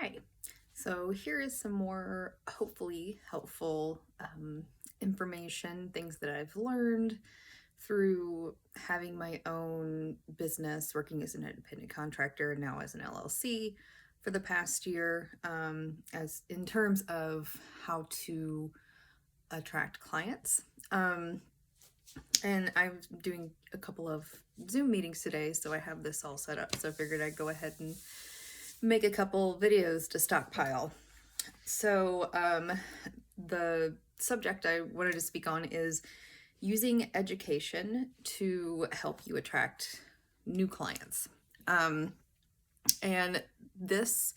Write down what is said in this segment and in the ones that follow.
Hi. So here is some more hopefully helpful information, things that I've learned through having my own business, working as an independent contractor, and now as an LLC for the past year, as in terms of how to attract clients. And I'm doing a couple of Zoom meetings today, so I have this all set up. So I figured I'd go ahead and make a couple videos to stockpile. So the subject I wanted to speak on is using education to help you attract new clients. And this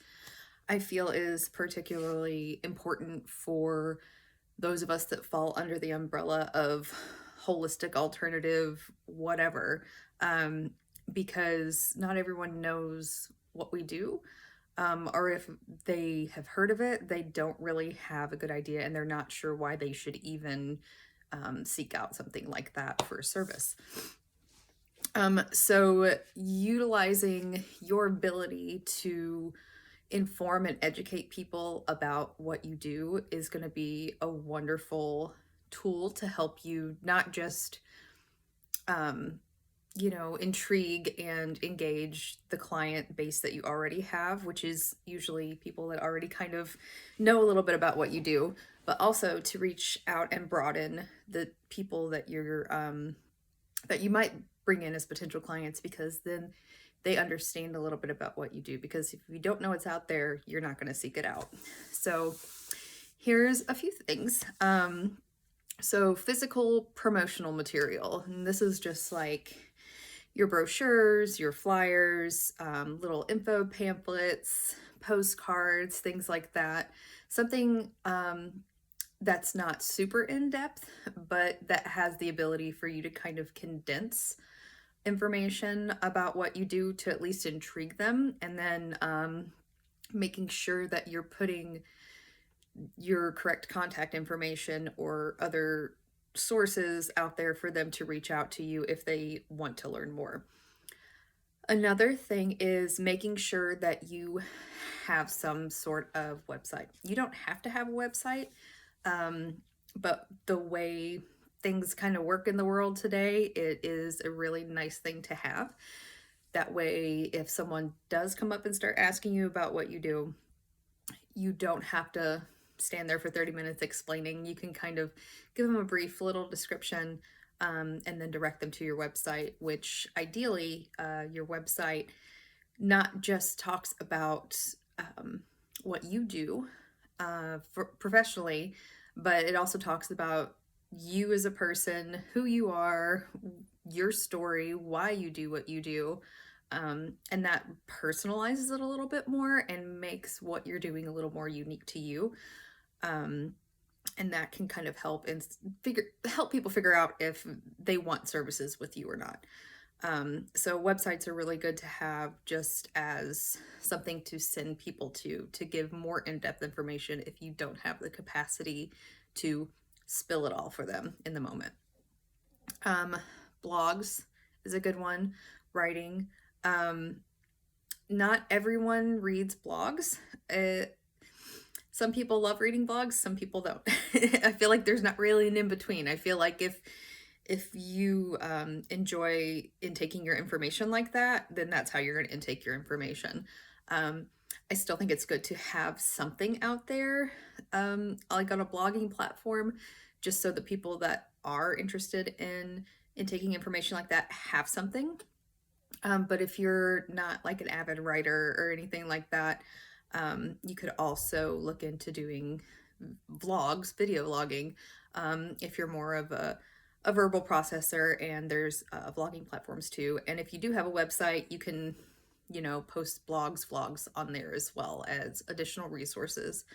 I feel is particularly important for those of us that fall under the umbrella of holistic, alternative, whatever, because not everyone knows what we do. Or if they have heard of it, they don't really have a good idea and they're not sure why they should even seek out something like that for a service. So utilizing your ability to inform and educate people about what you do is going to be a wonderful tool to help you not just intrigue and engage the client base that you already have, which is usually people that already kind of know a little bit about what you do, but also to reach out and broaden the people that that you might bring in as potential clients, because then they understand a little bit about what you do. Because if you don't know what's out there, you're not going to seek it out. So here's a few things. So physical promotional material, and this is just like your brochures, your flyers, little info pamphlets, postcards, things like that. Something that's not super in-depth, but that has the ability for you to kind of condense information about what you do to at least intrigue them, and then making sure that you're putting your correct contact information or other sources out there for them to reach out to you if they want to learn more. Another thing is making sure that you have some sort of website. You don't have to have a website, but the way things kind of work in the world today, it is a really nice thing to have. That way, if someone does come up and start asking you about what you do, you don't have to stand there for 30 minutes explaining. You can kind of give them a brief little description, and then direct them to your website, which ideally your website not just talks about what you do professionally, but it also talks about you as a person, who you are, your story, why you do what you do. And that personalizes it a little bit more and makes what you're doing a little more unique to you. And that can kind of help people figure out if they want services with you or not. So websites are really good to have just as something to send people to give more in-depth information if you don't have the capacity to spill it all for them in the moment. Blogs is a good one. Writing. Not everyone reads blogs. Some people love reading blogs, some people don't. I feel like there's not really an in-between. I feel like if you enjoy intaking your information like that, then that's how you're going to intake your information. I still think it's good to have something out there, like on a blogging platform, just so the people that are interested in taking information like that have something. But if you're not like an avid writer or anything like that, you could also look into doing vlogs, video vlogging, if you're more of a verbal processor, and there's vlogging platforms too. And if you do have a website, you can, post blogs, vlogs on there as well as additional resources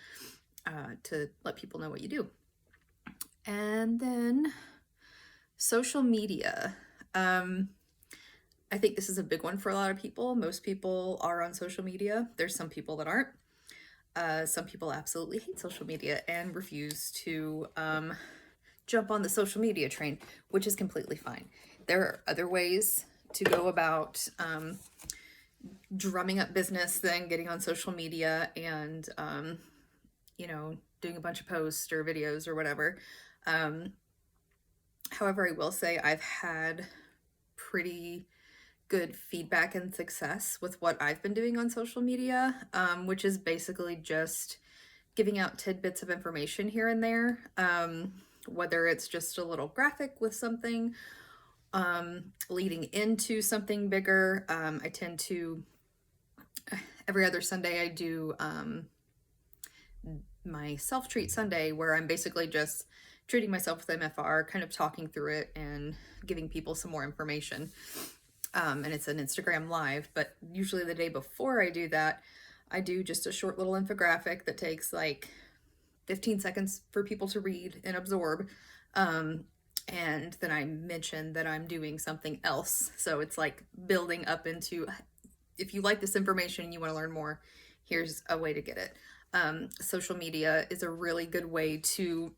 to let people know what you do. And then social media. I think this is a big one for a lot of people. Most people are on social media. There's some people that aren't. Some people absolutely hate social media and refuse to jump on the social media train, which is completely fine. There are other ways to go about drumming up business than getting on social media and, you know, doing a bunch of posts or videos or whatever. Um, However, I will say I've had pretty good feedback and success with what I've been doing on social media, which is basically just giving out tidbits of information here and there, whether it's just a little graphic with something leading into something bigger. I tend to, every other Sunday, I do my self-treat Sunday, where I'm basically just treating myself with MFR, kind of talking through it and giving people some more information. And it's an Instagram live, but usually the day before I do that, I do just a short little infographic that takes like 15 seconds for people to read and absorb. And then I mention that I'm doing something else. So it's like building up into, if you like this information and you want to learn more, here's a way to get it. Social media is a really good way to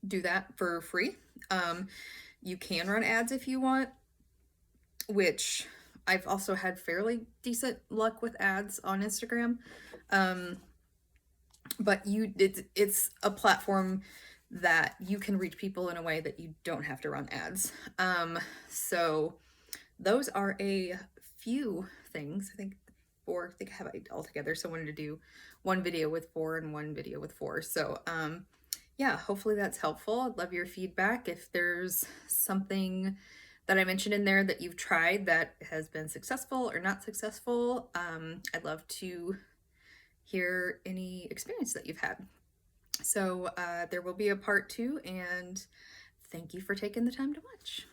do that for free. You can run ads if you want, which I've also had fairly decent luck with ads on Instagram. But it's a platform that you can reach people in a way that you don't have to run ads. So those are a few things. I think four. I think I have it all together. So I wanted to do one video with 4 and one video with 4. So yeah, hopefully that's helpful. I'd love your feedback. If there's something that I mentioned in there that you've tried that has been successful or not successful, I'd love to hear any experience that you've had. So there will be a part 2, and thank you for taking the time to watch.